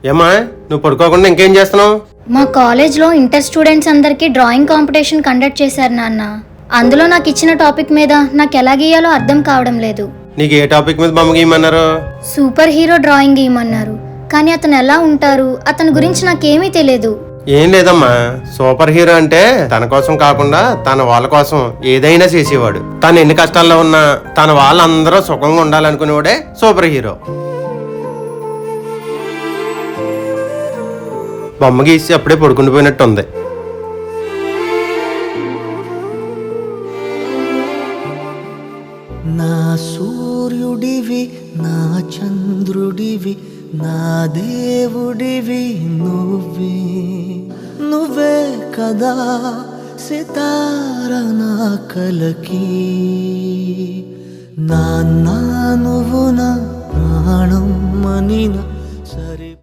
ఏమా నువ్వు పడుకోకుండా ఇంకేం చేస్తున్నావు? మా కాలేజ్లో ఇంటర్ స్టూడెంట్స్ అందరికీ డ్రాయింగ్ కాంపిటీషన్ కండక్ట్ చేశారు నాన్న. అందులో నాకు ఇచ్చిన టాపిక్ మీద నాకు ఎలా గీయాలో అర్థం కావడం లేదు. నీకు ఏ టాపిక్ మీద బొమ్మ గీయమన్నారు? సూపర్ హీరో డ్రాయింగ్ గీయమన్నారు. కానీ అతను ఎలా ఉంటారు, అతని గురించి నాకేమీ తెలియదు. ఏం లేదమ్మా, సూపర్ హీరో అంటే తన కోసం కాకుండా తన వాళ్ళ కోసం ఏదైనా చేసేవాడు. తను ఎన్ని కష్టాల్లో ఉన్నా తన వాళ్ళందరూ సుఖంగా ఉండాలనుకునేవాడే సూపర్ హీరో. బొమ్మ గీసి అప్పుడే పడుకుండిపోయినట్టుంది. నా సూర్యుడివి, నా చంద్రుడివి, నా దేవుడివి నువ్వే, నువ్వే కదా సితార నా కలకి. నాన్న నువ్వు నా ప్రాణం మనిన